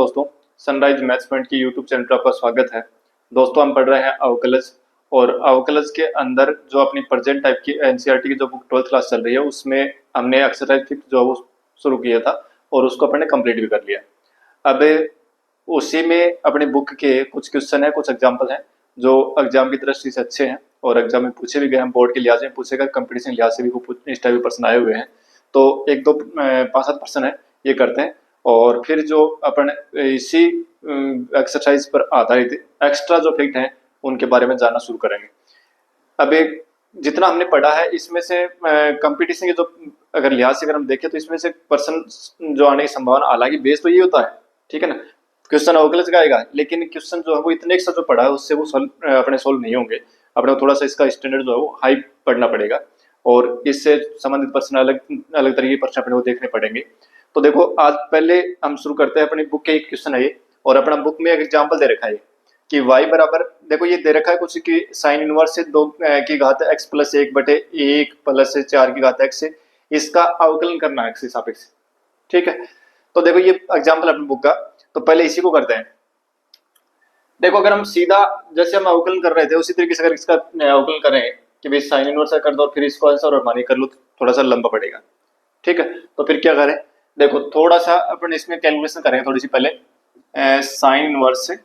दोस्तों, sunrise maths point की YouTube channel पर आपका स्वागत है। दोस्तों, हम पढ़ रहे हैं अवकलज और अवकलज के अंदर जो अपनी प्रेजेंट टाइप की एनसीईआरटी की जो बुक 12th क्लास चल रही है उसमें हमने एक्सरसाइज 5 जो है वो शुरू किया था और उसको अपने कंप्लीट भी कर लिया। अब उसी में अपनी बुक के कुछ क्वेश्चन है, कुछ एग्जाम्पल हैं जो एग्जाम की दृष्टि से अच्छे हैं और एग्जाम में पूछे भी गए हैं, बोर्ड के लिहाज में पूछे गए, कंपटीशन लिहाज से भी इस टाइप के प्रश्न आए हुए हैं। तो एक दो 5-7 प्रश्न है ये करते हैं और फिर जो अपन इसी एक्सरसाइज पर आधारित एक्स्ट्रा जो फैक्ट हैं उनके बारे में जानना शुरू करेंगे। अब एक जितना हमने पढ़ा है इसमें से कंपटीशन के जो अगर लिहाज से अगर हम देखें तो इसमें से पर्सन जो आने की संभावना, हालांकि बेस तो ये होता है, ठीक है ना, क्वेश्चन अवकलज का आएगा, लेकिन क्वेश्चन जो है वो इतने एक जो पढ़ा है उससे वो अपने सोल्व नहीं होंगे। अपने को थोड़ा सा इसका स्टैंडर्ड जो है वो हाई पढ़ना पड़ेगा और इससे संबंधित प्रश्न अलग अलग तरीके के प्रश्न अपने को देखने पड़ेंगे। तो देखो, आज पहले हम शुरू करते हैं अपनी बुक के एक क्वेश्चन है ये, और अपना बुक में एक एग्जांपल दे रखा है कि y बराबर, देखो ये दे रखा है कुछ की साइन इनवर्स से 2 की घात x प्लस 1 बटे 1 प्लस 4 की घात x से इसका अवकलन करना है x के सापेक्ष, ठीक है। तो देखो ये एग्जांपल अपनी बुक का, तो पहले इसी को करते हैं। देखो, अगर हम सीधा जैसे हम अवकलन कर रहे थे उसी तरीके से अगर इसका अवकलन करें कि भाई साइन इनवर्स कर दो और फिर इसको आंसर और मानी कर लो, थोड़ा सा लंबा पड़ेगा, ठीक है। तो फिर क्या करें, देखो थोड़ा सा अपन इसमें कैलकुलेशन करेंगे थोड़ी सी पहले साइन इनवर्स से,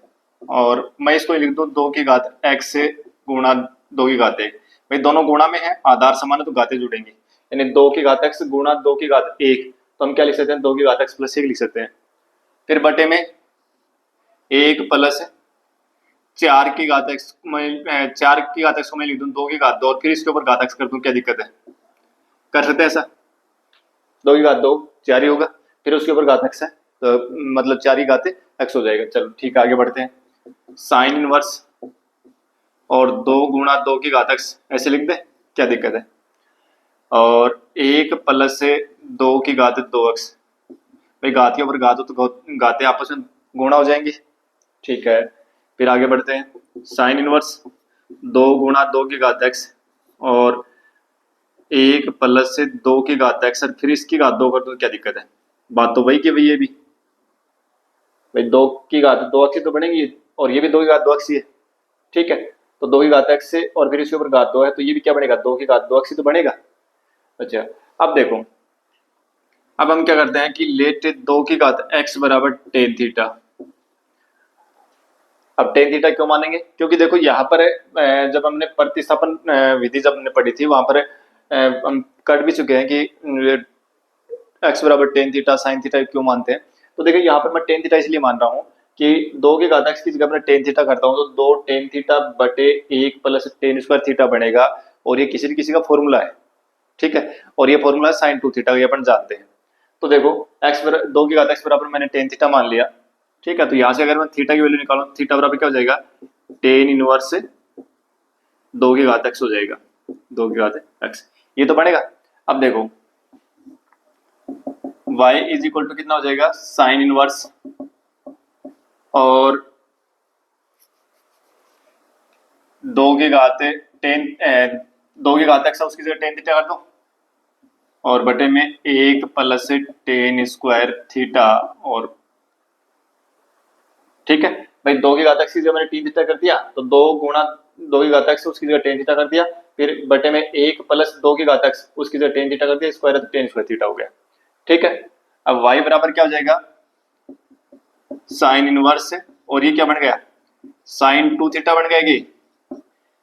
और मैं इसको लिख दूं 2 की घात x से गुणा 2 की घात 1। भाई दोनों गुणा में है, आधार समान है तो घातें जुड़ेंगी, यानी 2 की घात x गुणा 2 की घात 1, तो हम क्या लिख सकते हैं 2 की घात x प्लस 1 लिख सकते हैं। फिर बटे में 1 प्लस 4 की घात x, 4 की घात x को मैं लिख दूं 2 की घात 2 और फिर इसके ऊपर घात x कर दूं, क्या दिक्कत है, कर सकते हैं ऐसा। 2 की घात 2 4 ही होगा, फिर उसके ऊपर घात x है तो मतलब 4 ही घात x हो जाएगा। चलो ठीक है, आगे बढ़ते हैं। साइन इनवर्स और 2 गुणा 2 की घात x ऐसे लिख दे, क्या दिक्कत है, और 1 प्लस से 2 की घात 2x, भाई घात के ऊपर घात हो तो घातें आपस में गुणा हो जाएंगी, ठीक है। फिर आगे बढ़ते हैं। साइन इनवर्स 2 गुणा 2 की घात x और 1 प्लस से 2 की घात x और फिर इसकी घात 2 कर दो, क्या दिक्कत है, बात तो वही की वही है भी, भाई 2 की घात 2x तो बनेगी और ये भी 2 की घात 2x है, ठीक है। तो 2 की घात x से और फिर इसके ऊपर घात 2 है तो ये भी क्या बनेगा 2 की घात 2x तो बनेगा। अच्छा, अब देखो, अब हम क्या करते हैं कि लेट 2 की घात x बराबर टेन थीटा। अब टेन थीटा क्यों मानेंगे, क्योंकि देखो यहाँ पर जब हमने प्रतिस्थापन विधि जब हमने पढ़ी थी वहां पर हम कर भी चुके हैं कि x बराबर टेन थीटा साइन थीटा क्यों मानते हैं। तो देखिए यहाँ पर मैं टेन थीटा इसलिए मान रहा हूँ कि 2 की घात x की जगह मैं टेन थीटा करता हूँ तो 2 टेन थीटा बटे 1 प्लस टेन स्क्वायर थीटा बनेगा, और ये किसी न किसी का फॉर्मूला है, ठीक है, और ये फॉर्मूला है साइन 2 थीटा, ये अपन जानते हैं। तो देखो x 2 की घात x बराबर मैंने टेन थीटा मान लिया, ठीक है। तो यहाँ से अगर मैं थीटा की वैल्यू निकालूं, थीटा बराबर क्या हो जाएगा, टेन इनवर्स से 2 की घात x हो जाएगा, 2 की घात x, ये तो बनेगा। अब देखो y इज इक्वल टू कितना हो जाएगा, साइन इनवर्स और 2 की घात 2 की घात x है उसकी जगह टेन थीटा कर दो और बटे में 1 प्लस टेन स्क्वायर थीटा, और ठीक है भाई 2 की घात x की जगह मैंने टेन थीटा कर दिया तो 2 गुणा 2 की घात x उसकी जगह टेन थीटा कर दिया, फिर बटे में 1 प्लस 2 की घात x उसकी जगह टेन थीटा कर दिया, स्क्वायर है तो टेन स्क्वायर थीटा हो गया, ठीक है। अब y बराबर क्या हो जाएगा, साइन इनवर्स और ये क्या बन गया, साइन 2 थीटा बन गएगी।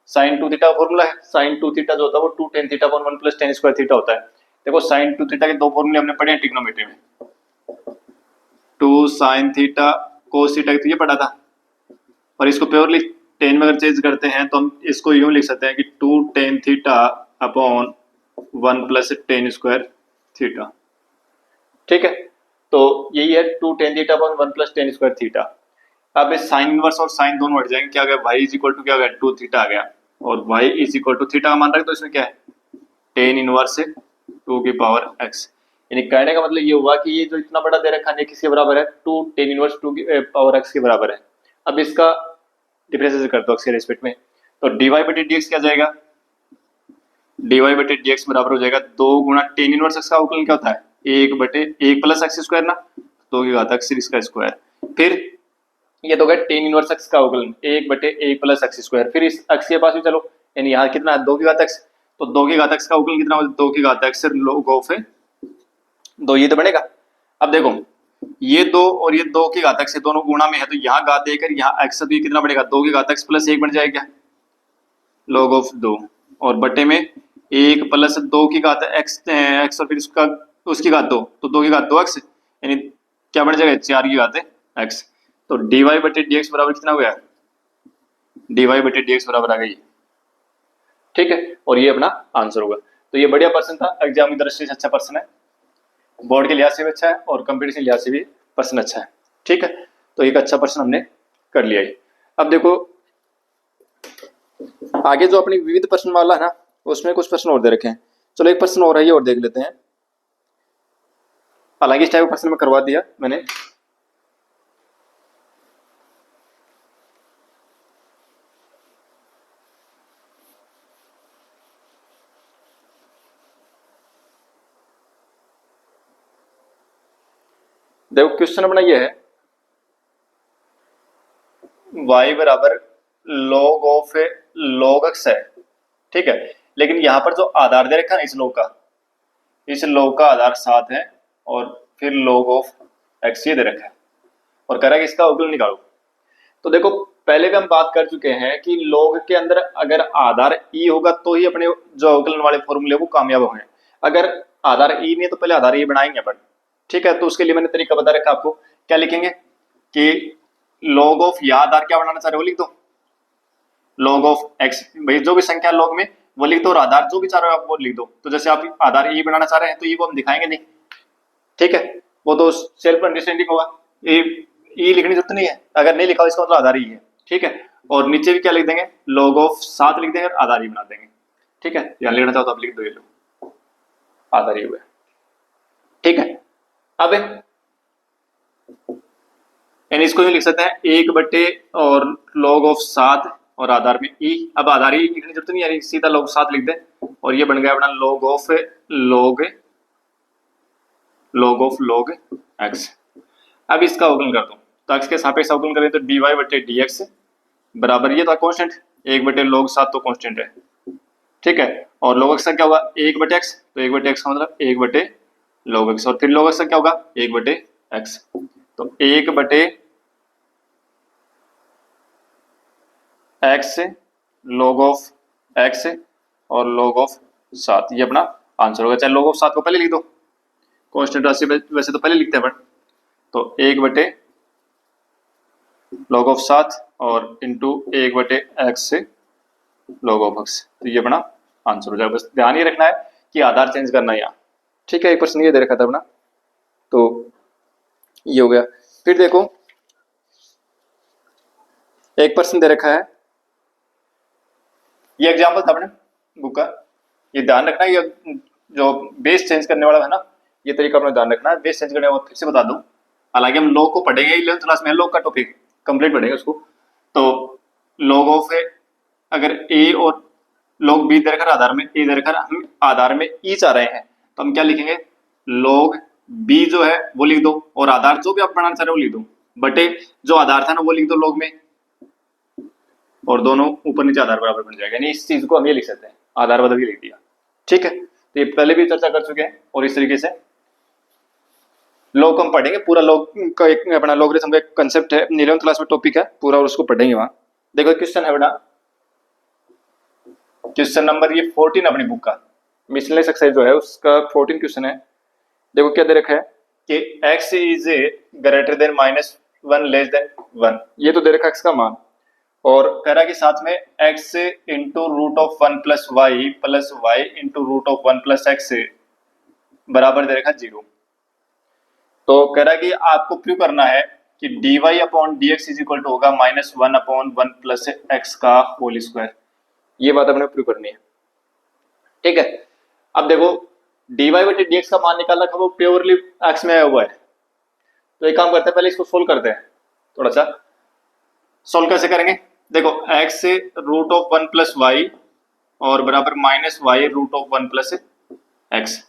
साइन 2 थीटा का फॉर्मूला है, साइन 2 थीटा जो होता है वो 2 tan theta upon 1 plus ten square theta होता है। देखो साइन 2 थीटा के दो फॉर्मूले हमने पढ़े हैं ट्रिग्नोमेट्री में, 2 साइन थीटा कोस थीटा तो ये पढ़ा था, और इसको प्योरली टेन में अगर चेंज करते हैं तो हम इसको यूं लिख सकते हैं कि 2 tan theta upon 1 plus ten square theta, ठीक है। तो यही है 2 tan theta upon 1 plus ten square theta. अब साइन इनवर्स और साइन दोनों हट जाएंगे, क्या आ गया, y इज इक्वल टू क्या आ गया 2 थीटा आ गया, और y is equal to theta का मान रखे तो इसमें क्या है टेन इनवर्स 2 की पावर x, यानी कहने का मतलब ये हुआ कि ये जो इतना बड़ा दे रखा है किसके बराबर है, 2 टेन इनवर्स 2 की पावर x के बराबर है। अब इसका डिफरेंशिएट कर दो x के रेस्पेक्ट में, तो dy बटे dx क्या जाएगा, dy बटे dx बराबर हो जाएगा 2 गुणा टेन इनवर्स x का अवकलन क्या होता है 1 बटे 1 प्लस x स्क्वायर ना, 2 की घात x इसका स्क्वायर, फिर ये तो गया टेन इनवर्स एक्स का अवकलन 1/1 प्लस एक्स स्क्वायर। फिर इस एक्स के पास भी चलो, यानी यहाँ कितना है 2 की घात एक्स, तो 2 की घात एक्स का अवकलन कितना हो 2 की घात एक्स log ऑफ है 2, ये तो बनेगा। अब देखो ये 2 और ये 2 की घात एक्स दोनों गुणा में है, तो यहाँ घात देकर यहाँ एक्स, तो ये कितना बनेगा 2 की घात एक्स प्लस 1 बन जाएगा log ऑफ 2, और बटे में 1 प्लस 2 की घात एक्स एक्स और फिर उसका उसकी घात 2, तो 2 की घात 2 एक्स, यानी क्या बन जाएगा 4 की घात एक्स। तो dy बटे dx बराबर कितना हो गया, dy बटे dx बराबर आ गई, ठीक है, और ये अपना आंसर होगा। तो ये बढ़िया पर्सन था, एग्जाम की दृष्टि से अच्छा पर्सन है, बोर्ड के लिहाज से भी अच्छा है और कंपटीशन लिहाज से भी पर्सन अच्छा है, ठीक है। तो एक अच्छा पर्सन हमने कर लिया है। अब देखो आगे जो अपनी विविध प्रश्न वाला है ना, उसमें कुछ प्रश्न और दे रखे हैं। चलो एक प्रश्न और है, ये और देख लेते हैं। हालांकि इस टाइप का प्रश्न में करवा दिया मैंने। देखो क्वेश्चन अपना ये है, y बराबर log ऑफ log x है, ठीक है, लेकिन यहाँ पर जो आधार दे रखा है इस log का आधार 7 है और फिर log ऑफ x ये दे रखा है और कह रहा है कि इसका अवकलन निकालो। तो देखो पहले भी हम बात कर चुके हैं कि log के अंदर अगर आधार e होगा तो ही अपने जो अवकलन वाले फॉर्मूले वो कामयाब होंगे। अगर आधार e नहीं है तो पहले आधार e बनाएंगे अपन, ठीक है। तो उसके लिए मैंने तरीका बता रखा आपको, क्या लिखेंगे कि log ऑफ या आधार क्या बनाना चाह रहे हो लिख दो, log ऑफ x, भाई जो भी संख्या log में वो लिख दो और आधार जो भी चाह रहे हो आप वो लिख दो। तो जैसे आप आधार e बनाना चाह रहे हैं तो e को हम दिखाएंगे नहीं, ठीक है, वो तो सेल्फ अंडरस्टैंडिंग होगा, e लिखने की जरूरत नहीं है, अगर नहीं लिखा इसका मतलब आधार e है, ठीक है। और नीचे भी क्या लिख देंगे log ऑफ 7 लिख देंगे और आधार e बना देंगे, ठीक है। यहाँ लिखना चाहो तो आप लिख दो, ये लो आधार e हुआ, ठीक है। अब यानी इसको लिख सकते हैं 1/, और log ऑफ 7 और आधार में e। अब आधार e लिखने की जरूरत नहीं है, सीधा log 7 लिख दे और ये बन गया अपना log ऑफ log x। अब इसका अवकलन कर दो, तो x के सापेक्ष अवकलन करें तो dy बटे dx बराबर, ये था कांस्टेंट 1/log 7 तो कांस्टेंट है, ठीक है। और log x का क्या होगा 1/x, तो 1/x का मतलब 1/log x, और फिर log x का क्या होगा 1/x, तो 1/x log ऑफ x और log ऑफ 7, ये अपना आंसर होगा। चाहे log ऑफ 7 को पहले लिख दो, कांस्टेंट राशि वैसे तो पहले लिखते हैं अपन, तो 1/log ऑफ 7 और into 1/x log of x, तो ये अपना आंसर हो जाएगा। बस ध्यान ये रखना है कि आधार चेंज करना है यहाँ, ठीक है। एक प्रश्न ये दे रखा था अपना, तो ये हो गया। फिर देखो एक प्रश्न दे रखा है, ये एग्जाम्पल था अपने बुक का, ये ध्यान रखना, ये जो बेस चेंज करने वाला है ना, ये तरीका अपना ध्यान रखना है। बेस चेंज करने वाला फिर से बता दूं, हालांकि हम log को पढ़ेंगे 11th क्लास में, log का टॉपिक कंप्लीट पढ़ेंगे उसको। तो log ऑफ अगर a और log b दे रखा आधार में a दे रखा, हम आधार में e चाह रहे हैं, तो हम क्या लिखेंगे log b जो है वो लिख दो और आधार जो भी आप बनाना चाह रहे हो वो लिख दो, बटे जो आधार था ना वो लिख दो log में, और दोनों ऊपर नीचे आधार बराबर बन जाएगा। यानी इस चीज को हम ये लिख सकते हैं, आधार बदल के लिख दिया, ठीक है। तो ये पहले भी चर्चा कर चुके हैं और इस तरीके से log हम पढ़ेंगे पूरा। log का एक अपना लॉगरिथम का एक कंसेप्ट है, 11th क्लास में टॉपिक है पूरा, और उसको पढ़ेंगे वहां। देखो क्वेश्चन है बेटा, क्वेश्चन नंबर ये 14 अपनी बुक का मिसलेनियस एक्सरसाइज जो है उसका 14 क्वेश्चन है। देखो क्या दे रखा है कि x is greater than -1 less than 1, ये तो दे रखा x का मान, और कह रहा कि साथ में x into root of 1 plus y into root of 1 plus x बराबर दे रखा 0। तो कह रहा कि आपको प्रूव करना है कि dy upon dx is equal to होगा -1 अपॉन 1 प्लस एक्स का होल स्क्वायर, ये बात अपने प्रूव करनी है, ठीक है। अब देखो dy बटे dx का मान निकालना है, वो प्योरली x में आया हुआ है, तो एक काम करते हैं पहले इसको सोल्व करते हैं। थोड़ा सा सोल्व कैसे करेंगे, देखो x root of 1 plus y और बराबर -y root of 1 plus x,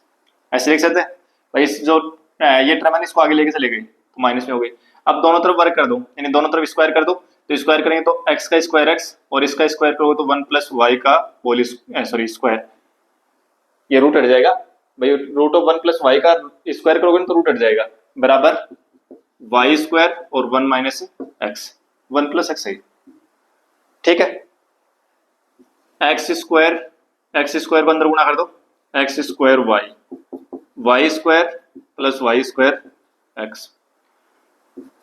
ऐसे लिख सकते हैं भाई। इस जो ये टर्म है इसको आगे लेके चले गई तो माइनस में हो गई। अब दोनों तरफ वर्क कर दो, यानी दोनों तरफ स्क्वायर कर दो, तो स्क्वायर करेंगे तो एक्स का स्क्वायर एक्स और इसका स्क्वायर करोगे तो 1 प्लस वाई का होल स्क्वायर, ये रूट हट जाएगा भाई, रूट ऑफ 1 प्लस वाई का स्क्वायर करोगे ना तो रूट हट जाएगा, बराबर वाई स्क्वायर और 1 माइनस एक्स, 1 प्लस एक्स है, ठीक है। एक्स स्क्वायर को अंदर गुणा कर दो, x square y square plus y square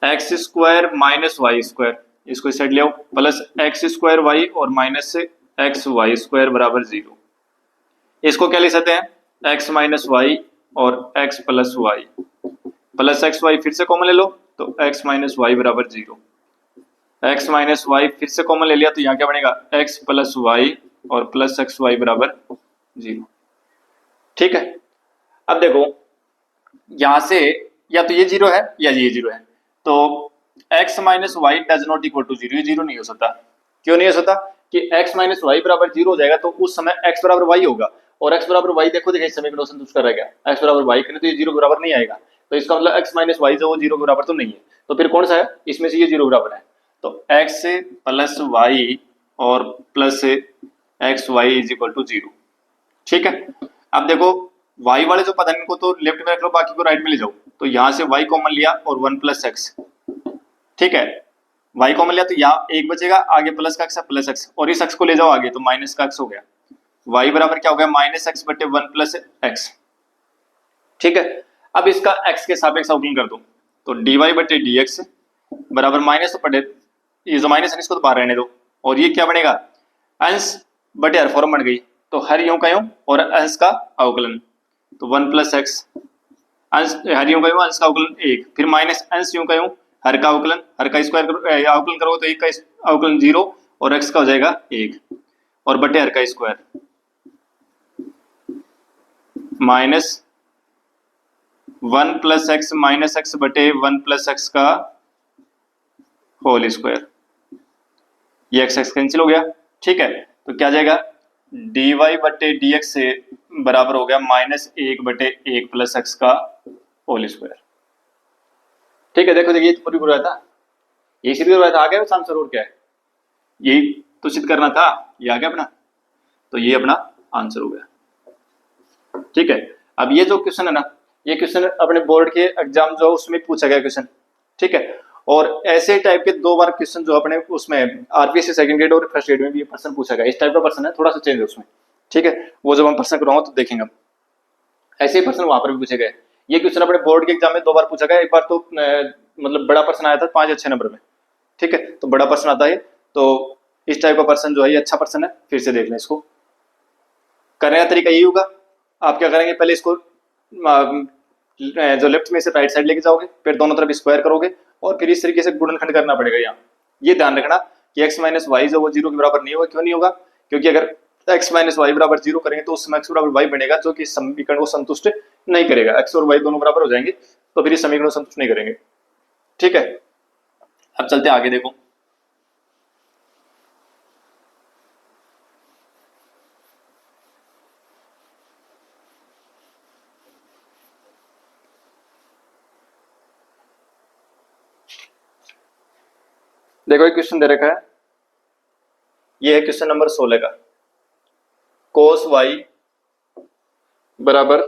x square minus y square, इसको इस साइड ले आओ, प्लस एक्स स्क्वायर वाई और माइनस से एक्स वाई स्क्वायर बराबर 0। इसको क्या लिख सकते हैं, एक्स माइनस वाई और x plus y, plus x y फिर से कॉमन ले लो तो एक्स माइनस वाई बराबर 0, एक्स माइनस वाई फिर से कॉमन ले लिया तो यहाँ क्या बनेगा, एक्स प्लस वाई और प्लस एक्स वाई बराबर 0, ठीक है। अब देखो यहां से या तो ये 0 है या ये 0 है, तो x minus y does not equal to 0, ये 0 नहीं हो सकता। क्यों नहीं हो सकता कि x माइनस वाई बराबर 0 हो जाएगा तो उस समय x बराबर y होगा, और x बराबर y देखो इस समीकरण संतुष्ट कर रहेगा, x बराबर y करें तो ये 0 बराबर नहीं आएगा, तो इसका मतलब x माइनस वाई जो वो 0 बराबर तो नहीं है, तो फिर कौन सा है इसमें से ये 0 बराबर है, तो x प्लस वाई और plus x y is equal to 0, ठीक है। अब देखो y वाले जो पद है इनको तो लेफ्ट में रख लो, बाकी को राइट में ले जाओ, तो यहां से y कॉमन लिया और 1 प्लस एक्स, ठीक है, y कॉमन लिया तो यहाँ एक बचेगा, आगे प्लस का एक्स है प्लस एक्स, और इस एक्स को ले जाओ आगे तो माइनस का एक्स हो गया, y बराबर क्या हो गया माइनस एक्स बटे 1 प्लस एक्स, ठीक है। अब इसका x के सापेक्ष अवकलन कर दो, तो dy बटे dx बराबर माइनस तो पड़े, ये जो माइनस है इसको तो बाहर रहने दो, और ये क्या बनेगा अंश बटे हर फॉर्म बन गई, तो हर यूं का यूं और अंश का अवकलन, तो 1 प्लस एक्स अंश हर यूं का यूं अंश का अवकलन 1, फिर माइनस अंश यूं का यूं हर का अवकलन, हर का स्क्वायर अवकलन करो तो 1 का अवकलन 0 और x का हो जाएगा 1 और बटे हर का square minus 1 plus x minus x बटे 1 प्लस एक्स का होल स्क्वायर, ये एक्स एक्स कैंसिल हो गया, ठीक है। तो क्या जाएगा dy बटे dx से बराबर हो गया माइनस 1 बटे 1 प्लस एक्स का होल स्क्वायर, ठीक है। देखो देखिए ये तो पूरी पूरा था, ये सिद्ध करवाया था, आ गया आंसर और क्या है, यही तो सिद्ध करना था, ये आ गया अपना, तो ये अपना आंसर हो गया, ठीक है। अब ये जो क्वेश्चन है ना, ये क्वेश्चन अपने बोर्ड के एग्जाम जो उसमें पूछा गया क्वेश्चन, ठीक है, और ऐसे टाइप के 2 बार क्वेश्चन जो अपने उसमें आरपीएससी सेकंड ग्रेड और फर्स्ट ग्रेड में भी ये प्रश्न पूछा गया, इस टाइप का प्रश्न है, थोड़ा सा चेंज है उसमें, ठीक है, वो जब हम प्रश्न कराऊंगा तो देखेंगे, ऐसे ही प्रश्न वहां पर भी पूछे गए। ये क्वेश्चन अपने बोर्ड के एग्जाम में 2 बार पूछा गया, एक बार तो मतलब बड़ा प्रश्न आया था 5 या 6 नंबर में, ठीक है, तो बड़ा प्रश्न आता है, तो इस टाइप का प्रश्न जो है ये अच्छा प्रश्न है, फिर से देख लें इसको। करने का तरीका यही होगा, आप क्या करेंगे पहले इसको जो लेफ्ट में से राइट साइड लेके जाओगे, फिर दोनों तरफ स्क्वायर करोगे और फिर इस तरीके से गुणनखंड करना पड़ेगा। यहाँ ये ध्यान रखना कि x माइनस वाई जो वो 0 के बराबर नहीं होगा, क्यों नहीं होगा, क्योंकि अगर x माइनस वाई बराबर 0 करेंगे तो उस समय x बराबर y बनेगा जो कि समीकरण को संतुष्ट नहीं करेगा, x और y दोनों बराबर हो जाएंगे तो फिर इस समीकरण को संतुष्ट नहीं करेंगे, ठीक है। अब चलते आगे, देखो देखो एक क्वेश्चन दे रखा है, ये है क्वेश्चन नंबर 16 का, कोस वाई बराबर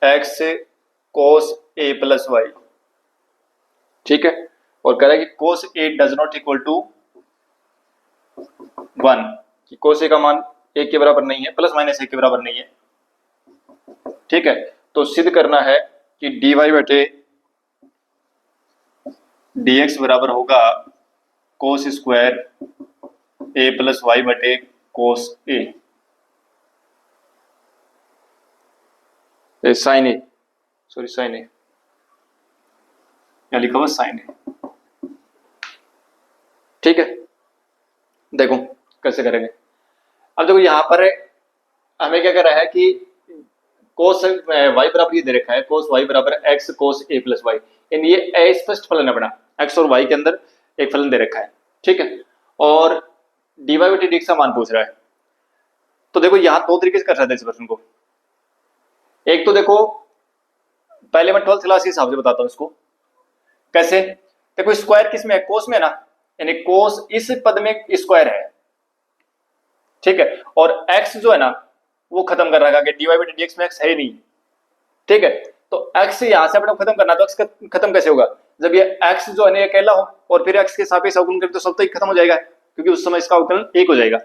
एक्स से कोस ए प्लस वाई, ठीक है, और कह रहा है कि कोस ए डज नॉट इक्वल टू 1, कि कोस ए का मान 1 के बराबर नहीं है, प्लस माइनस 1 के बराबर नहीं है, ठीक है। तो सिद्ध करना है कि dy बटे dx बराबर होगा कोस स्क्वायर ए प्लस वाई बटे कोस ए, साइन ए, सॉरी साइन ए, या लिखा हुआ साइन ए, ठीक है। देखो कैसे करेंगे, अब देखो यहां पर हमें क्या कर रहा है कि कोस वाई बराबर ये दे रखा है, कोस वाई बराबर एक्स कोस ए प्लस वाई, यानी ये अस्पष्ट फलन है अपना, एक्स और वाई के अंदर एक फलन दे रखा है, ठीक है, और dy बटे dx का मान पूछ रहा है। तो देखो यहां 2 तरीके से कर सकते हैं इस प्रश्न को, एक तो देखो पहले मैं 12th क्लास के हिसाब से बताता हूं इसको, कैसे? देखो स्क्वायर किस में है? कोस में है ना, यानी कोस इस पद में स्क्वायर है, ठीक है। और x जो है ना वो खत्म कर रखा है, dy बाई डी एक्स में x है ही नहीं, ठीक है। तो x यहां से अपने खत्म करना, तो x खत्म कैसे होगा? जब ये x जो है ना अकेला हो और फिर x के सापेक्ष अवकलन करें तो सब तो खत्म हो जाएगा, क्योंकि उस समय इसका अवकलन एक हो जाएगा।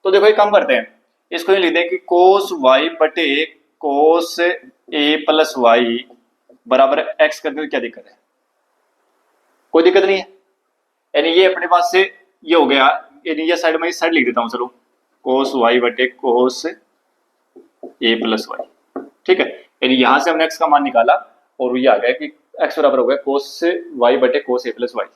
तो देखो एक काम करते हैं, इसको लिख दें कि कोस y बटे कोस a प्लस वाई बराबर x करने में क्या दिक्कत है? कोई दिक्कत नहीं है, यानी ये अपने पास से ये हो गया, यानी ये साइड में इस साइड लिख देता हूं, चलो कोस y बटे कोस a प्लस वाई, ठीक है। यानी यहां से हमने x का मान निकाला और ये आ गया कि x बराबर हो गया कोस y बटे कोस a प्लस वाई।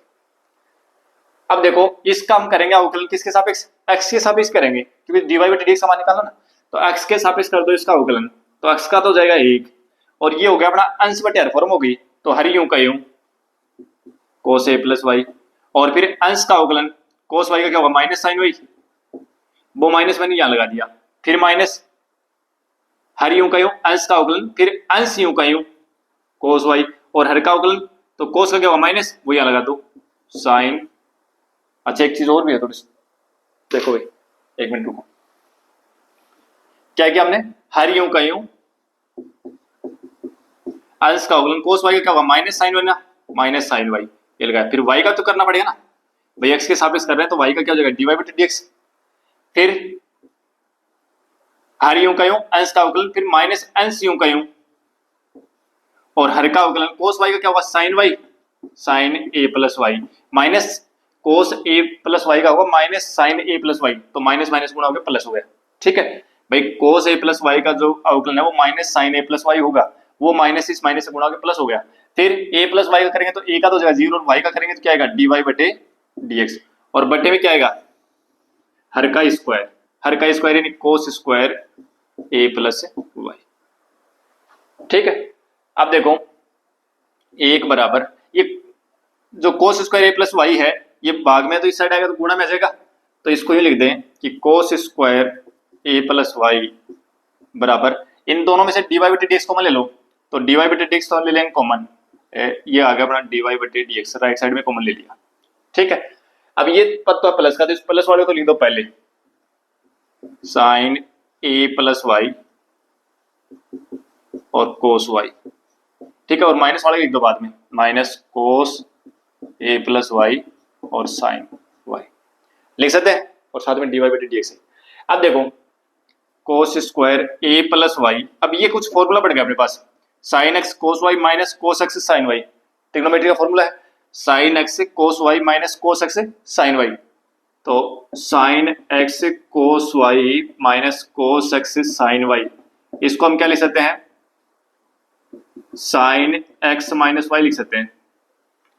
अब देखो इसका हम करेंगे अवकलन किसके सापेक्ष? x के सापेक्ष करेंगे, क्योंकि dy बटे dx का मान निकालना ना, तो x के सापेक्ष कर दो इसका अवकलन, तो x का तो हो जाएगा 1 और ये हो गया अपना अंश बटे हर फॉर्म हो गई, तो हर यूं का यूं कोस a प्लस वाई, और फिर अंश का अवकलन कोस y का क्या होगा? माइनस साइन वाई, वो माइनस मैंने यहां लगा दिया, फिर माइनस हर यूं का यूं अंश का अवकलन, फिर अंश यूं का यूं कोस y, और हर का अवकलन तो कोस का क्या होगा? माइनस, वो यहां लगा दो साइन। अच्छा एक चीज और भी है थोड़ी सी, देखो भाई एक मिनट रुको, क्या किया हमने? हर यूं का यूं अंश का अवकलन कोस y का क्या होगा? माइनस साइन वाई ना, माइनस साइन वाई, ये लगाया। फिर y का तो करना पड़ेगा ना भाई, x के सापेक्ष कर रहे हैं तो y का क्या हो जाएगा? dy बटे dx, फिर हर यूं का यूं अंश का अवकलन, फिर माइनस अंश यूं का यूं, और हर का अवकलन कोस y का क्या होगा? Sine y, sine a plus y, minus cos a plus y का होगा minus sine a plus y, तो माइनस माइनस गुणा हो गया प्लस हो गया, ठीक है भाई। कोस a प्लस वाई का जो अवकलन है वो minus sine a plus y होगा, वो माइनस इस माइनस से गुणा होकर प्लस हो गया। फिर a प्लस वाई का करेंगे तो a का तो हो जाएगा 0 और y का करेंगे तो क्या आएगा? dy बटे dx, और बटे में क्या आएगा? हर का स्क्वायर, हर का स्क्वायर यानी cos square a plus y, ठीक है। अब देखो एक बराबर ये जो cos square a plus y है ये भाग में तो इस साइड आएगा तो गुणा में आ जाएगा, तो इसको ये लिख दें कि cos square a plus y बराबर इन दोनों में से dy बटे dx कॉमन ले लो, तो dy बटे dx तो ले लेंगे कॉमन, ये आ गया अपना dy बटे dx, राइट साइड में कॉमन ले लिया, ठीक है। अब ये पद तो प्लस का, तो इस प्लस वाले को लिख दो पहले साइन a प्लस वाई और कोस वाई, ठीक है, और माइनस वाले लिख दो बाद में, minus cos a plus y और साइन वाई लिख सकते हैं, और साथ में dy बटे dx है। अब देखो cos square a plus y, अब ये कुछ फॉर्मूला पड़ गया अपने पास, sine x cos y minus cos x sine y, trigonometry का फॉर्मूला है sine x cos y minus cos x sine y, तो sine x cos y minus cos x sine y, इसको हम क्या लिख सकते हैं? साइन एक्स माइनस वाई लिख सकते हैं,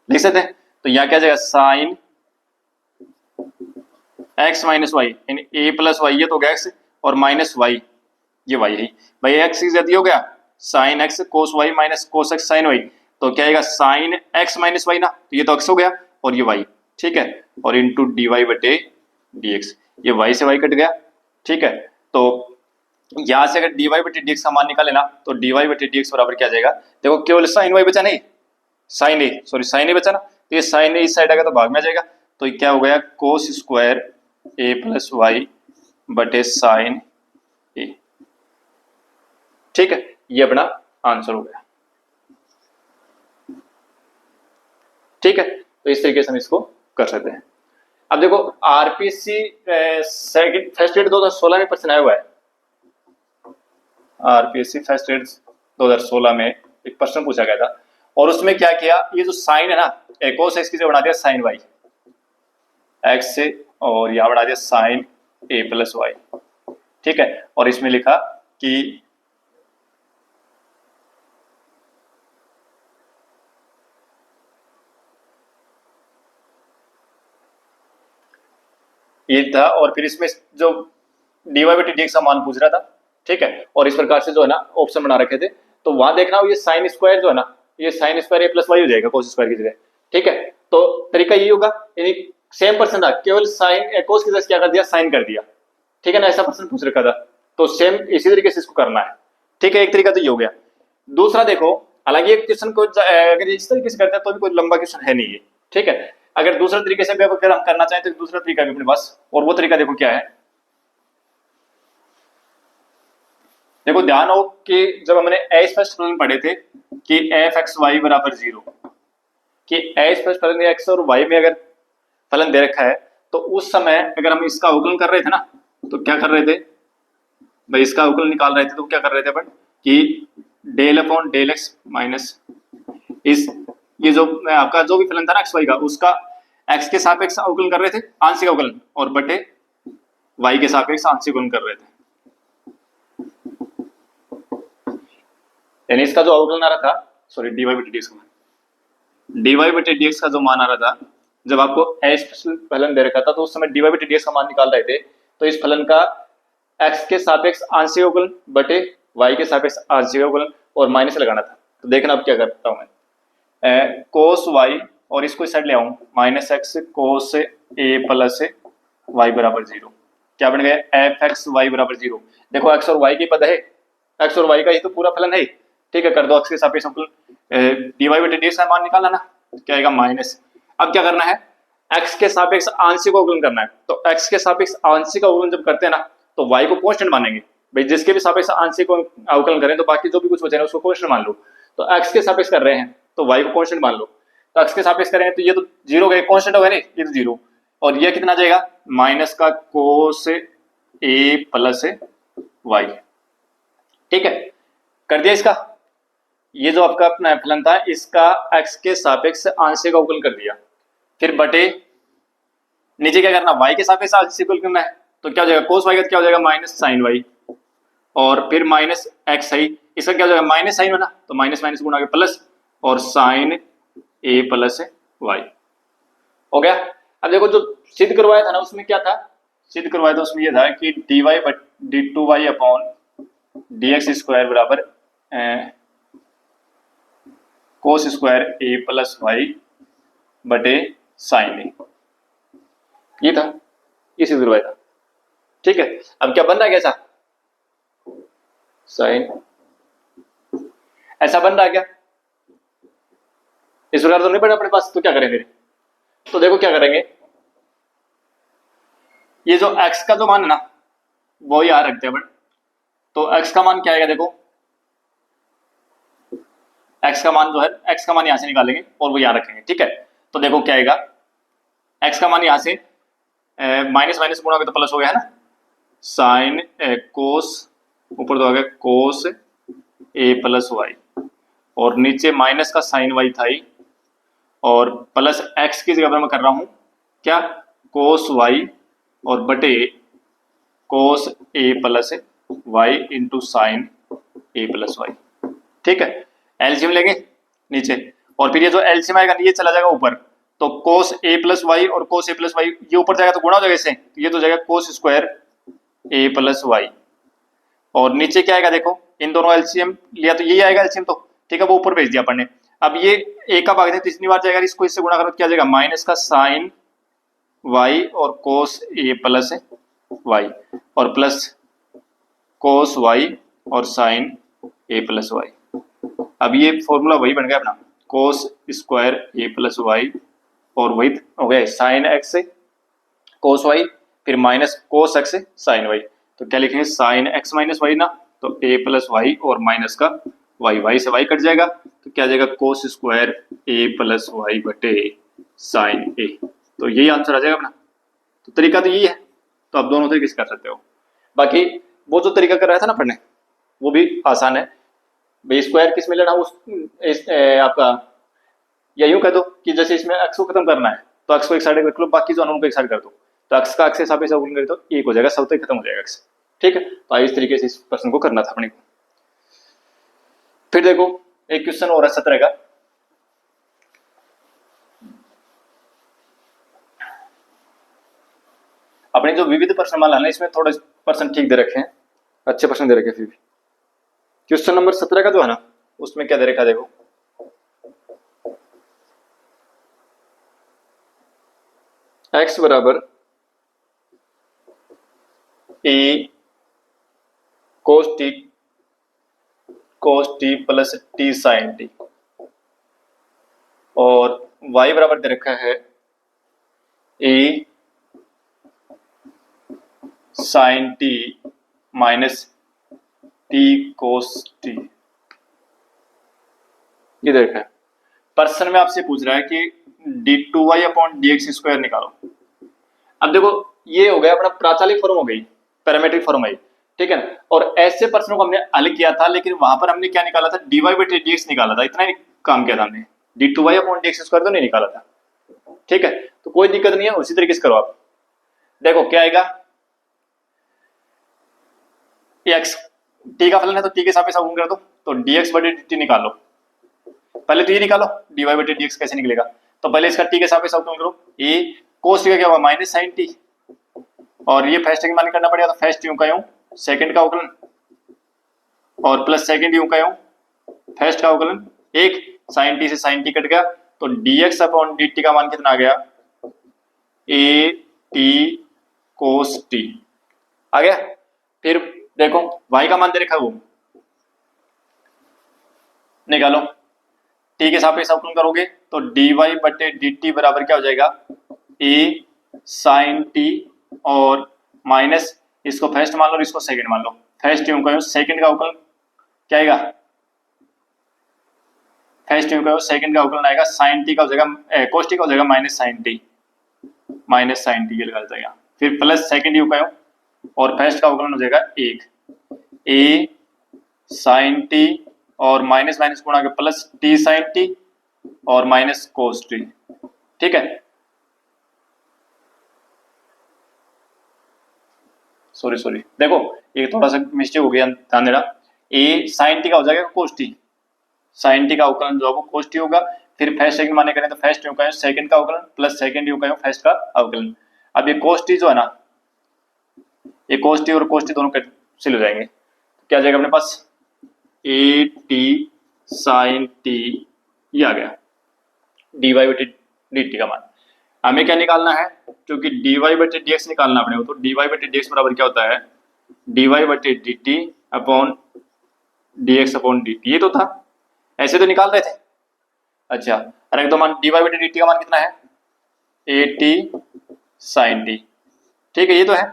लिख सकते हैं। तो यहां क्या जाएगा? साइन एक्स माइनस वाई यानी ए प्लस वाई, ये तो हो गया एक्स और माइनस वाई, ये वाई है भाई, एक्स की जगह हो गया sine x cos y minus cos x sine y, तो क्या आएगा? साइन एक्स माइनस वाई ना, तो ये तो एक्स हो गया और ये वाई, ठीक है, और इंटू डी वाई बटे डी एक्स, ये वाई से वाई कट गया, ठीक है। तो यहां से अगर डी वाई बटे डी एक्स का मान निकाले ना, तो डी वाई बटे डी एक्स बराबर क्या जाएगा? देखो केवल साइन वाई बचा नहीं, साइन ए, सॉरी साइन ए बचा ना, तो ये साइन ए इस साइड आएगा तो भाग में आ जाएगा, तो ये क्या हो गया? कोस स्क्वायर ए प्लस वाई बटे साइन ए, ठीक है, ये अपना आंसर हो गया, ठीक है। तो इस तरीके से हम इसको कर सकते हैं। अब देखो आरपीसी सेकंड फर्स्ट एड 2016 में प्रश्न आया हुआ है, आरपीसी फर्स्ट एड 2016 में एक प्रश्न पूछा गया था, और उसमें क्या किया? ये जो साइन है ना, कोस एक्स की जगह बना दिया साइन वाई एक्स से, और यहां बना दिया साइन ए प्लस वाई, ठीक है, और इसमें लिखा कि ये था, और फिर इसमें जो डी वाई बटे डी एक्स का मान पूछ रहा था, ठीक है, और इस प्रकार से जो है ना ऑप्शन बना रखे थे, तो वहां देखना ये साइन स्क्वायर जो है ना, ये sine square a plus Y हो जाएगा कोस स्क्वायर की जगह, ठीक है। तो तरीका यही होगा, यानी सेम पर्सन था, केवल साइन कोस की जगह क्या कर दिया? साइन कर दिया, ठीक है ना, ऐसा पर्सन पूछ रखा था, तो सेम इसी तरीके से इसको करना है, ठीक है। एक तरीका तो ये हो गया। दूसरा देखो हालांकि एक क्वेश्चन को अगर इस तरीके से करते हैं तो भी कोई लंबा क्वेश्चन है नहीं ये, ठीक है। अगर दूसरे तरीके से भी अगर हम करना चाहें तो दूसरा तरीका भी अपने पास, और वो तरीका देखो क्या है। देखो ध्यान हो कि जब हमने अस्पष्ट फलन पढ़े थे कि एफ एक्स वाई बराबर 0, कि अस्पष्ट फलन एक्स और वाई में अगर फलन दे रखा है तो उस समय अगर हम इसका अवकलन कर रहे थे ना, तो क्या कर रहे थे भाई, इसका अवकलन निकाल रहे थे तो क्या कर रहे थे अपन कि del upon del x minus इस, ये जो आपका जो भी फलन था ना एक्स वाई का, उसका एक्स के सापेक्ष अवकलन कर रहे थे आंशिक अवकलन, और बटे वाई के सापेक्ष आंशिक अवकलन कर रहे थे। यानी इसका जो अवकलन आ रहा था, सॉरी डी वाई बटे डी एक्स का मान, डी वाई बटे डी एक्स का जो मान आ रहा था, जब आपको अस्पष्ट फलन दे रखा था तो उस समय डी वाई बटे डी एक्स का मान निकाल रहे थे, तो इस फलन का एक्स के सापेक्ष आंशिक अवकलन बटे वाई के सापेक्ष आंशिक अवकलन और माइनस लगाना था। तो देखना अब क्या करता हूं मैं, कोस वाई और इसको इस साइड ले आऊं, माइनस एक्स कोस ए प्लस वाई बराबर 0, क्या बन गया एफ एक्स वाई बराबर 0। देखो एक्स और वाई के पद है, एक्स और वाई का ही तो पूरा फलन है, ठीक है। कर दो एक्स के सापेक्ष अवकलन, डी वाई बटे डी एक्स का मान निकालना ना, क्या आएगा माइनस। अब क्या करना है, एक्स के सापेक्ष आंशिक अवकलन करना है, तो एक्स के सापेक्ष आंशिक अवकलन जब करते हैं ना तो वाई को कांस्टेंट मानेंगे भाई, जिसके भी सापेक्ष आंशिक अवकलन करें तो बाकी जो भी कुछ बचे उसको कांस्टेंट मान लो। तो एक्स के सापेक्ष कर रहे हैं तो वाई को कांस्टेंट मान लो, तो एक्स के सापेक्ष करें तो ये तो 0 गए, कांस्टेंट हो गए नहीं, ये तो 0, और ये कितना जाएगा माइनस का कोस ए प्लस वाई, ठीक है। कर दिया इसका, ये जो आपका अपना फलन था इसका एक्स के सापेक्ष आंशिक अवकलन कर दिया, फिर बटे नीचे क्या करना वाई के सापेक्ष आंशिक अवकलन करना है, तो क्या हो जाएगा कोस वाई का क्या हो जाएगा माइनस साइन वाई, और फिर माइनस एक्स आई, इसका क्या हो जाएगा माइनस साइन है ना, तो माइनस माइनस गुणा के प्लस और साइन ए प्लस वाई हो गया। अब देखो जो सिद्ध करवाया था ना उसमें क्या था, सिद्ध करवाया था उसमें यह था कि d y d two y upon d x square बराबर cos square a plus y बटे साइन ए, ये था, ये सिद्ध करवाया था, ठीक है। अब क्या बन रहा है कैसा साइन, ऐसा बन रहा है क्या, इस प्रकार तो नहीं बना अपने पास, तो क्या करें फिर, तो देखो क्या करेंगे, ये जो x का जो मान है ना वो यहां रखते हैं अपन, तो x का मान क्या आएगा, देखो x का मान जो है, x का मान यहां से निकालेंगे और वो यहां रखेंगे, ठीक है। तो देखो क्या आएगा, x का मान यहां से माइनस माइनस गुणा तो प्लस हो गया है ना, साइन कोस ऊपर तो आ गया कोस ए प्लस वाई, और नीचे माइनस का साइन वाई था ही, और प्लस एक्स की जगह पर मैं कर रहा हूं क्या कोस वाई और बटे कोस ए प्लस वाई इंटू साइन ए प्लस वाई, ठीक है। एलसीएम लेंगे नीचे, और फिर ये जो एलसीएम आएगा ये चला जाएगा ऊपर, तो कोस ए प्लस वाई और कोस ए प्लस वाई ये ऊपर जाएगा तो गुणा हो जाएगा इससे, तो ये तो जाएगा कोस स्क्वायर ए प्लस वाई, और नीचे क्या आएगा देखो, इन दोनों एलसीएम लिया तो यही आएगा एलसीएम, तो ठीक है वो ऊपर भेज दिया अपन ने। अब ये ए का भाग दे तो इतनी बार जाएगा, इसको इससे गुणा करो क्या जाएगा माइनस का साइन वाई और कोस ए प्लस वाई और प्लस कोस वाई और साइन ए प्लस वाई। अब ये फॉर्मूला वही बन गया अपना कोस स्क्वायर ए प्लस वाई, और वही हो गया साइन एक्स से कोस वाई, फिर माइनस कोस एक्स से साइन वाई, तो क्या लिखेंगे साइन एक्स माइनस वाई ना, तो ए प्लस वाई और माइनस का वाई, वाई से वाई कट जाएगा तो क्या जाएगा कोस स्क्वायर ए प्लस वाई बटे साइन ए, तो यही आंसर आ जाएगा अपना। तो तरीका तो यही है, तो आप दोनों तरीके से कर सकते हो। बाकी वो जो तरीका कर रहा था ना पढ़ने वो भी आसान है भाई, स्क्वायर किस में लेना उस आपका, या यूं कह दो कि जैसे इसमें एक्स को खत्म करना है तो एक्स को एक साइड रख लो, बाकी जो अनोन को एक साइड कर दो, तो एक्स का एक्स के साथ अवकलन करें तो एक हो जाएगा, सब तक खत्म हो जाएगा एक्स, ठीक है। तो इस तरीके से इस प्रश्न को करना था अपने को। फिर देखो एक क्वेश्चन और है 17 का, अपने जो विविध प्रश्नमाला है इसमें थोड़े प्रश्न ठीक दे रखे हैं, अच्छे प्रश्न दे रखे हैं। फिर भी क्वेश्चन नंबर 17 का जो है ना उसमें क्या दे रखा है देखो, x बराबर a cos t plus t sine t, और y बराबर दे रखा है a sine t minus t cos t. ये दे रखा है। प्रश्न में आपसे पूछ रहा है कि d2y अपॉन dx स्क्वायर निकालो। अब देखो ये हो गया अपना प्राचालिक फॉर्म हो गई, पैरामेट्रिक फॉर्म आई, ठीक है ना। और ऐसे प्रश्नों को हमने हल किया था, लेकिन वहां पर हमने क्या निकाला था, dy बटे dx निकाला था, इतना ही काम किया था हमने, d2y अपॉन dx स्क्वायर तो नहीं निकाला था, ठीक है। तो कोई दिक्कत नहीं है, उसी तरीके से करो आप। देखो क्या आएगा, x t का फलन है तो t के सापेक्ष अवकलन कर दो, तो dx बटे dt निकालो। पहले तो ये निकालो dy बटे dx कैसे निकलेगा, तो पहले इसका t के सापेक्ष अवकलन करो। a cos t का क्या होगा माइनस साइन t, और ये फर्स्ट का मान करना पड़ेगा, तो फर्स्ट यूं का यूं सेकंड का अवकलन और प्लस सेकंड यूं का यूं फर्स्ट का अवकलन, एक साइन t से साइन t कट गया, तो dx अपॉन dt का मान कितना आ गया, a t cos t आ गया। फिर देखो y का मान दे रखा है वो निकालो, t के सापेक्ष अवकलन करोगे तो dy बटे dt बराबर क्या हो जाएगा, a साइन t और माइनस इसको फर्स्ट मान लो और इसको सेकंड मान लो, फर्स्ट यूं का सेकंड का अवकलन क्या आएगा, फर्स्ट यूं का सेकंड का अवकलन आएगा साइन t का हो जाएगा cos t का हो जाएगा माइनस साइन t ये लगा जाएगा, फिर प्लस सेकंड यूं का और फर्स्ट का अवकलन हो जाएगा एक a साइन t और माइनस माइनस गुणा के प्लस t साइन t और माइनस कोस t, ठीक है। सॉरी देखो ये थोड़ा सा मिस्टेक हो गया, ध्यान देना। a साइन t का हो जाएगा कोस t, साइन t का अवकलन जो है वो कोस t होगा, फिर फर्स्ट सेकंड माने करें तो फर्स्ट यू का सेकंड का अवकलन प्लस सेकंड यू का फर्स्ट का अवकलन। अब ये कोस t जो है ना, ये कोस t और कोस t दोनों कैंसिल हो जाएंगे, क्या जाएगा अपने पास a t साइन t, ये आ गया dy बटे dt का मान। हमें क्या निकालना है, क्योंकि dy बटे dx निकालना अपने को, तो dy बटे dx बराबर क्या होता है, dy बटे dt upon dx upon dt, ये तो था, ऐसे तो निकाल रहे थे। अच्छा और एक तो मान dy बटे dt का मान कितना है, a t साइन t, ठीक है ये तो है।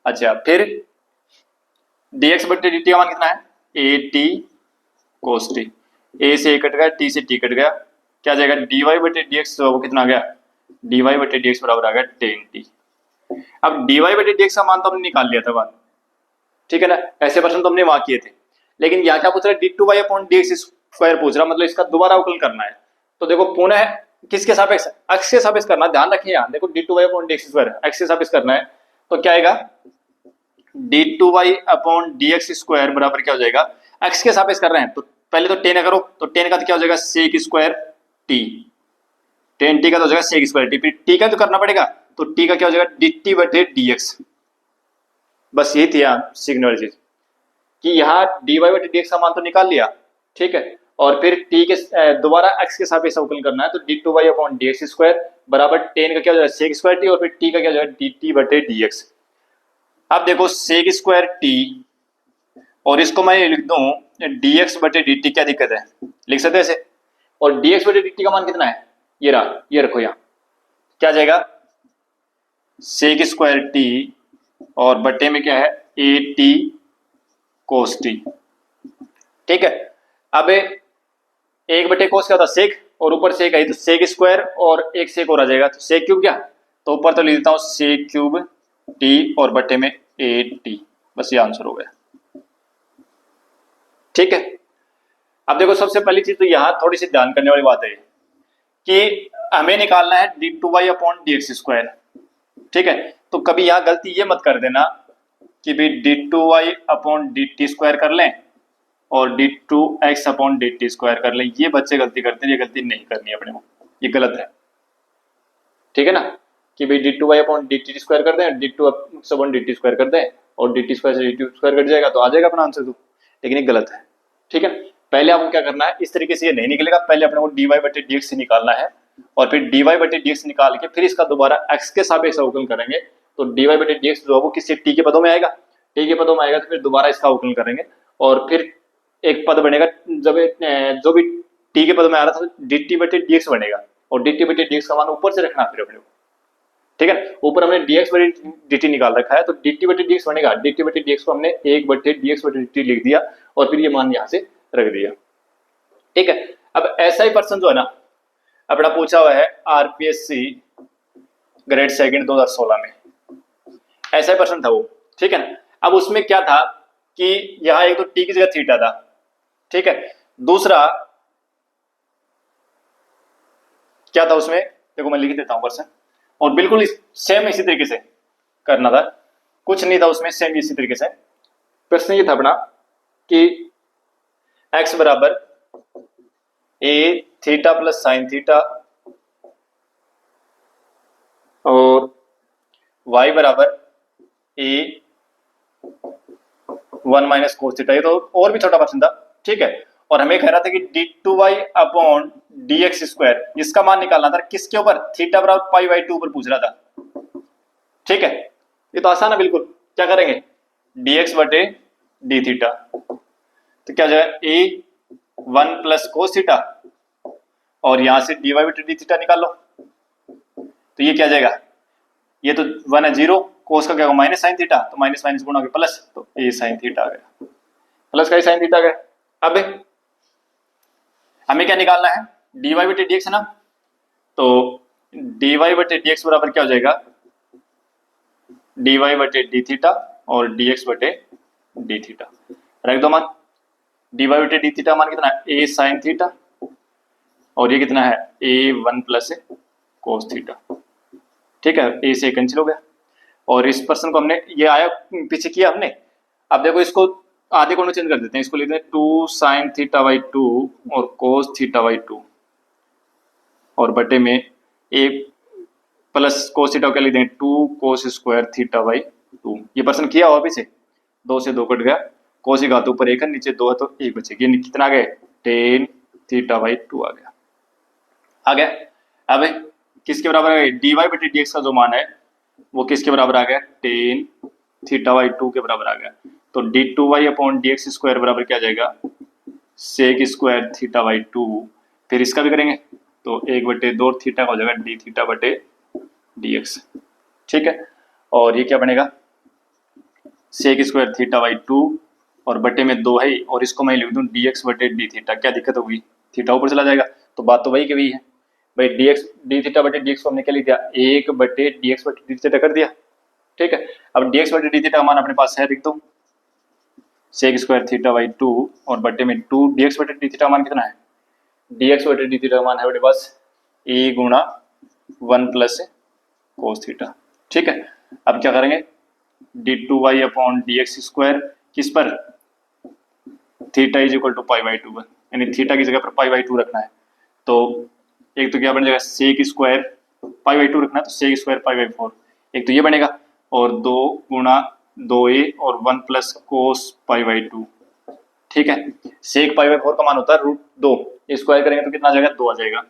अच्छा फिर dx बटे dt का मान कितना है, a t cos t, a से a कट गया, t से t कट गया, क्या जाएगा dy बटे dx वो कितना आ गया, dy बटे dx बराबर आ गया tan t। अब dy बटे dx का मान तो हमने निकाल लिया था बात, ठीक है ना, ऐसे प्रश्न तो हमने वहां किए थे, लेकिन यहाँ क्या पूछ रहा है, d2y अपॉन dx स्क्वायर पूछ रहा, मतलब इसका दोबारा अवकलन करना है। तो देखो पुनः किसके सापेक्ष, अक्ष के सापेक्ष करना, ध्यान रखिए यहाँ देखो d2y अपॉन dx स्क्वायर अक्ष के सापेक्ष करना है, तो क्या आएगा d2y अपॉन dx स्क्वायर बराबर क्या हो जाएगा, अक्ष के सापेक्ष कर रहे हैं तो पहले तो tan करो, तो tan का तो क्या हो जाएगा sec square t, tan t का तो हो जाएगा sec स्क्वायर t, फिर t का तो करना पड़ेगा, तो t का क्या हो जाएगा dt बटे dx। बस यही थी यहाँ सीखने वाली चीज कि यहाँ dy बटे dx का मान तो निकाल लिया, ठीक है, और फिर t के दोबारा x के सापेक्ष अवकलन करना है, तो d2y अपॉन dx स्क्वायर बराबर tan का क्या हो जाएगा sec स्क्वायर t और फिर t का क्या हो जाएगा dt बटे dx। अब देखो sec स्क्वायर t और इसको मैं लिख दूं dx बटे dt, क्या दिक्कत है, लिख सकते हैं ऐसे, और dx बटे dt का मान कितना है, ये रहा, ये रखो यहाँ, क्या जाएगा sec स्क्वायर t और बटे में क्या है a t cos t, ठीक है। अब एक बटे कोस क्या होता है सेक, और ऊपर सेक आई तो सेक स्क्वायर और एक सेक और आ जाएगा, तो सेक क्यूब क्या, तो ऊपर तो लिख देता हूँ सेक क्यूब t और बटे में a t, बस ये आंसर हो गया, ठीक है। अब देखो सबसे पहली चीज तो यहाँ थोड़ी सी ध्यान करने वाली बात है कि हमें निकालना है d2y अपॉन dx स्क्वायर, ठीक है। तो कभी यहाँ गलती ये मत कर देना कि भी d2y अपॉन dt स्क्वायर कर लें और d2x अपॉन dt स्क्वायर कर लें, ये बच्चे गलती करते हैं, ये गलती नहीं करनी है अपने को, ये गलत है, ठीक है ना, कि भाई d2y अपॉन dt स्क्वायर कर दें, d2x अपॉन dt स्क्वायर कर दें और dt स्क्वायर से dt स्क्वायर कट जाएगा तो आ जाएगा अपना आंसर, तो लेकिन ये गलत है, ठीक है। पहले आपको क्या करना है, इस तरीके से ये नहीं निकलेगा, पहले अपने को dy बटे dx से निकालना है और फिर dy बटे dx निकाल के फिर इसका दोबारा x के सापेक्ष अवकलन करेंगे, तो dy बटे dx जो है वो किसी t के पदों में आएगा, t के पदों में आएगा तो फिर दोबारा इसका अवकलन करेंगे और फिर एक पद बनेगा जब जो भी टी के पद में आ रहा था डी टी बटे डी एक्स बनेगा, और डी टी बटे डी एक्स का मान ऊपर से रखना फिर अपने को, ठीक है। ऊपर हमने डी एक्स बटे डी टी निकाल रखा है, तो डी टी बटे डी एक्स बनेगा, डी टी बटे डी एक्स को हमने 1 बटे डी एक्स बटे डी टी लिख दिया और फिर ये मान यहाँ से रख दिया, ठीक है। अब ऐसा ही पर्सन जो है ना अपना पूछा हुआ है आरपीएससी ग्रेड सेकंड 2016 में, ऐसा ही पर्सन था वो, ठीक है ना। अब उसमें क्या था कि यहाँ एक तो टी की जगह थीटा था, ठीक है। दूसरा क्या था उसमें, देखो मैं लिख देता हूं पर्सन, और बिल्कुल सेम इसी तरीके से करना था, कुछ नहीं था उसमें, सेम इसी तरीके से प्रश्न ये था अपना कि x बराबर ए थीटा प्लस साइन थीटा और y बराबर ए 1 माइनस कोस थीटा, ये तो और भी छोटा पर्सन था, ठीक है। और हमें कह रहा था कि d two y upon d x square, इसका मान निकालना था किसके ऊपर, थीटा बराबर पाई बाई 2 पर पूछ रहा था, ठीक है। ये तो आसान है बिल्कुल, क्या करेंगे डी एक्स बटे डी थीटा, तो क्या हो जाएगा ए 1 प्लस कोस थीटा और यहां से डी वाई बटे डी थीटा निकाल लो, तो ये क्या जाएगा, ये तो 1 है 0, कोस का क्या होगा माइनस साइन थीटा, तो माइनस माइनस गुणा हो गया प्लस, तो ए साइन थीटा आ गया, प्लस का साइन थीटा आ गया। अब हमें क्या निकालना है, डी वाई बटे डी एक्स है ना, तो डी वाई बटे डी एक्स बराबर क्या हो जाएगा, डी वाई बटे डी थीटा और डी एक्स बटे डी थीटा, रख दो मान। डी वाई बटे डी थीटा मान कितना है, ए साइन थीटा, और ये कितना है ए 1 प्लस कोस थीटा, ठीक है। ए से कैंसिल हो गया, और इस पर्सन को हमने ये आया पीछे किया हमने, अब देखो इसको आधे कोण में चेंज कर देते हैं, इसको लिखते हैं 2 साइन थीटा बाई 2 और कोस थीटा बाई 2 और बटे में ए प्लस कोस थीटा क्या लिखते हैं 2 कोस स्क्वायर थीटा बाई 2। ये पर्सन किया हुआ पीछे, 2 से 2 कट गया, कोस की घात ऊपर 1 है नीचे 2 है तो 1 बचेगी, कितना आ गया 10 थीटा बाई 2 आ गया, आ गया। अब किसके बराबर आ गया, डी वाई बटे डी एक्स का जो मान है वो किसके बराबर आ गया 10 थीटा बाई 2 के बराबर आ गया, तो d two y upon d x square बराबर क्या जाएगा सेक स्क्वायर थीटा बाई 2, फिर इसका भी करेंगे तो 1 बटे 2 थीटा का हो जाएगा डी थीटा बटे डी एक्स, ठीक है। और ये क्या बनेगा सेक स्क्वायर थीटा बाई 2 और बटे में 2 है, और इसको मैं लिख दूं डी एक्स बटे डी थीटा, क्या दिक्कत होगी, थीटा ऊपर चला जाएगा, तो बात तो वही की वही है भाई, डी एक्स डी थीटा बटे डी एक्स को हमने क्या लिख दिया 1 बटे डी एक्स बटे डी थीटा कर दिया, ठीक है। अब डी एक्स बटे डी थीटा का मान अपने पास है, लिख दो सेक स्क्वायर थीटा बाई 2 और बटे में 2 डी एक्स बटे डी थीटा का मान कितना है, डी एक्स बटे डी थीटा का मान है अपने पास ए गुणा 1 प्लस कोस थीटा, ठीक है। अब क्या करेंगे d two y upon d x square किस पर, theta is equal to pi by 2 पर, यानी थीटा की जगह पर पाई बाई 2 रखना है, तो एक तो क्या बन जाएगा सेक स्क्वायर पाई बाई 2 रखना है तो सेक स्क्वायर पाई बाई 4, एक तो ये बनेगा, और 2 गुणा 2a और 1 प्लस कोस पाई बाई 2, ठीक है। सेक पाई बाई 4 का मान होता है √2, स्क्वायर करेंगे तो कितना आ जाएगा 2 आ जाएगा।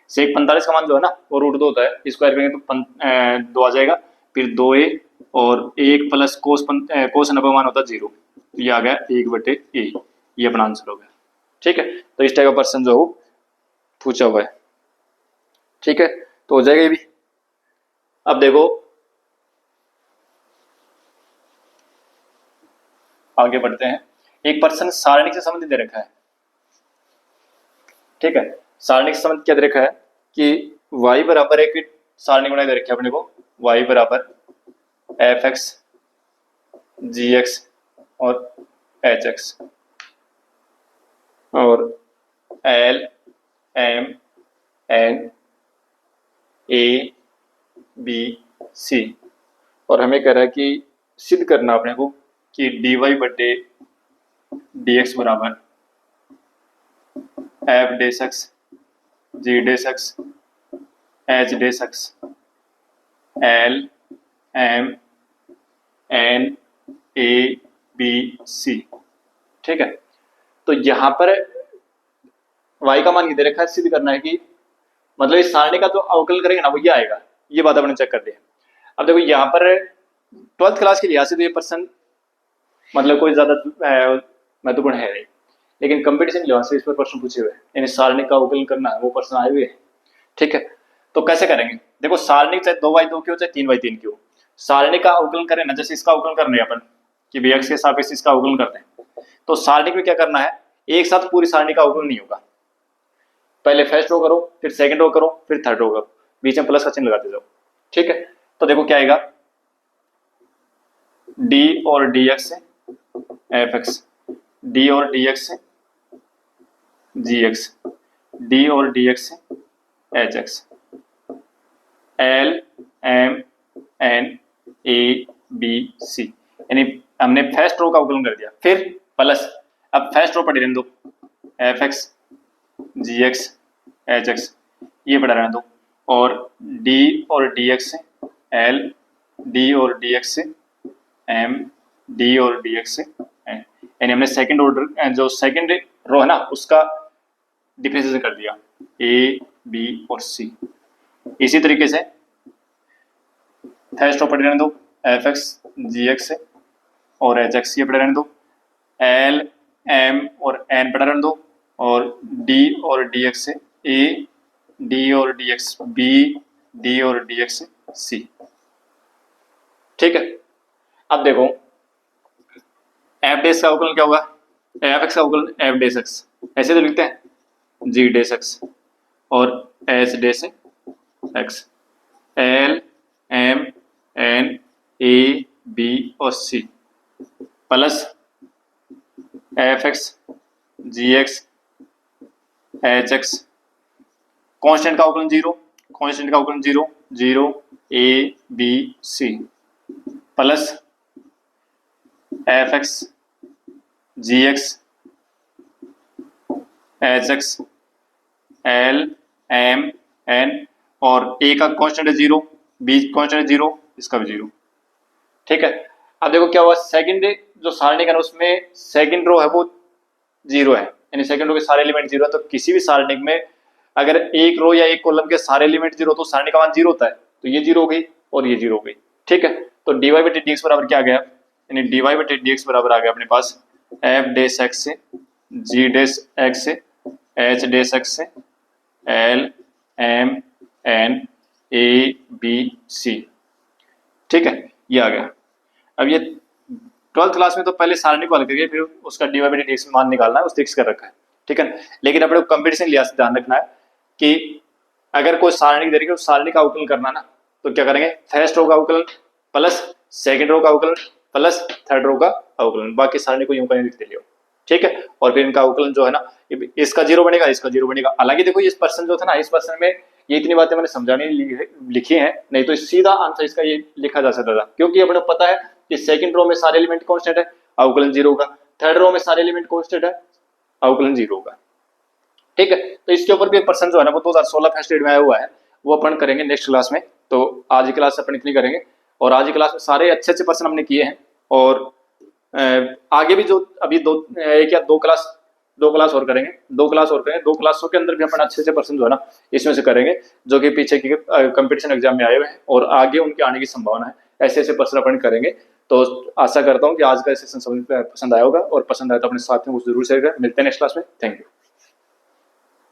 सेक 45 का मान जो है ना वो √2 होता है, स्क्वायर करेंगे तो 2 आ जाएगा, फिर 2a और 1 प्लस कोस 90 का मान होता है 0, तो ये आ गया 1 बटे a, ये अपना आंसर हो गया, ठीक है। तो इस टाइप का पर्सन जो हो पूछा हुआ है, ठीक है, तो हो जाएगा ये भी। अब देखो आगे बढ़ते हैं, एक पर्सन सारणिक से संबंधित दे रखा है, ठीक है। सारणिक से संबंधित क्या दे रखा है कि y बराबर एक सारणी बनाई दे रखी है अपने को, y बराबर एफ एक्स जी एक्स और एच एक्स और l m n a b c, और हमें कह रहा है कि सिद्ध करना अपने को कि डी वाई बटे डी एक्स बराबर f dash x g dash x h dash x l m n a b c, ठीक है। तो यहां पर y का मान ये दे रखा है, सिद्ध करना है कि मतलब इस सारणी का जो अवकलन करेंगे ना वो ये आएगा, ये बात अपने चेक कर दिया। अब देखो यहाँ पर 12th क्लास के लिहाज से तो ये पर्सन मतलब कोई ज्यादा महत्वपूर्ण है नहीं, लेकिन कंपटीशन लिहाज से इस पर प्रश्न पूछे हुए हैं, यानी सारणिक का अवकलन करना है वो प्रश्न आए हुए हैं। ठीक है, तो कैसे करेंगे? देखो सारणिक चाहे 2x2 की हो चाहे 3x3 की हो, सारणिक का अवकलन करें ना, जैसे इसका अवकलन कर रहे हैं अपन कि भैया x के सापेक्ष इसका अवकलन करते हैं, तो सारणिक में क्या करना है, एक साथ पूरी सारणी का अवकलन नहीं होगा। पहले फर्स्ट रो करो, फिर सेकंड रो करो, फिर थर्ड रो करो, बीच में प्लस का चिन्ह लगाते जाओ। ठीक है, तो देखो क्या आएगा, d और dx से fx, d और dx से gx, d और dx से hx, l m n a b c, यानी हमने फर्स्ट रो का अवकलन कर दिया, फिर प्लस, अब फर्स्ट रो पढ़े रहने दो, fx gx hx ये पढ़ा रहने दो, और d और dx से l, d और dx से m, d और dx से n, यानी हमने सेकंड ऑर्डर जो सेकंड रो है ना उसका डिफरेंशिएशन कर दिया a b और c। इसी तरीके से फर्स्ट रो पढ़े रहने दो, fx gx से और hx ये पढ़े रहने दो, l m और n पढ़ा रहने दो, और d और dx से a, d और dx b, d और dx से c। ठीक है, अब देखो f डैश का अवकलन क्या होगा, fx का अवकलन f डैश x, ऐसे तो लिखते हैं g डैश x और h dash x, l m n a b और c plus fx gx hx, constant का अवकलन 0, कांस्टेंट का अवकलन 0 0 a b c plus fx gx hx l m n, और a का कांस्टेंट है 0, b कांस्टेंट है 0, इसका भी 0। ठीक है, अब देखो क्या हुआ, सेकंड जो सारणी का उसमें सेकंड रो है वो 0 है, यानी सेकंड रो के सारे एलिमेंट 0 है, तो किसी भी सारणी में अगर एक रो या एक कॉलम के सारे एलिमेंट 0 तो सारणी का मान 0 होता है, तो ये 0 हो गई और ये 0 हो गई। ठीक है, तो dy by dx बराबर क्या आ गया, यानी dy by dx बराबर आ गया अपने पास f डैश x से g डैश x से h डैश x से l m n a b c। ठीक है, ये आ गया। अब ये 12th क्लास में तो पहले सारणी को हल करके फिर उसका dy by dx में मान निकालना है, उस फिक्स कर रखा है। ठीक है, लेकिन अपने को कंपटीशन लिहाज से ध्यान रखना है कि अगर कोई सारणी तरीके उस सारणी का अवकलन करना ना, तो क्या करेंगे, फर्स्ट रो का अवकलन प्लस सेकंड रो का अवकलन प्लस थर्ड रो का अवकलन, बाकी सारणी को यूं कहीं लिखते लियो। ठीक है, और फिर इनका अवकलन जो है ना, इसका 0 बनेगा, इसका 0 बनेगा। हालांकि देखो इस पर्सन जो था ना, इस पर्सन में ये इतनी बातें मैंने समझाने लिखी हैं, नहीं तो सीधा आंसर इसका ये लिखा जा सकता था, क्योंकि अपने पता है कि सेकंड रो में सारे एलिमेंट कांस्टेंट है, अवकलन 0 होगा, थर्ड रो में सारे एलिमेंट कांस्टेंट है, अवकलन 0 होगा। ठीक है, तो इसके ऊपर भी पर्सन जो है ना वो 2016 फर्स्ट एड में आया हुआ है, वो अपन करेंगे नेक्स्ट क्लास में। तो आज की क्लास अपन इतनी करेंगे, और आज की क्लास में सारे अच्छे अच्छे पर्सन हमने किए हैं, और आगे भी जो अभी एक या दो क्लास और करेंगे, 2 क्लासों के अंदर भी अपन अच्छे अच्छे पर्सन जो है ना इसमें से करेंगे, जो कि पीछे की कंपटीशन एग्जाम में आए हुए हैं और आगे उनके आने की संभावना है, ऐसे ऐसे पर्सन अपन करेंगे। तो आशा करता हूँ कि आज का सेशन पसंद आया होगा, और पसंद आया तो अपने साथ में जरूर शेयर करें। मिलते हैं नेक्स्ट क्लास में, थैंक यू।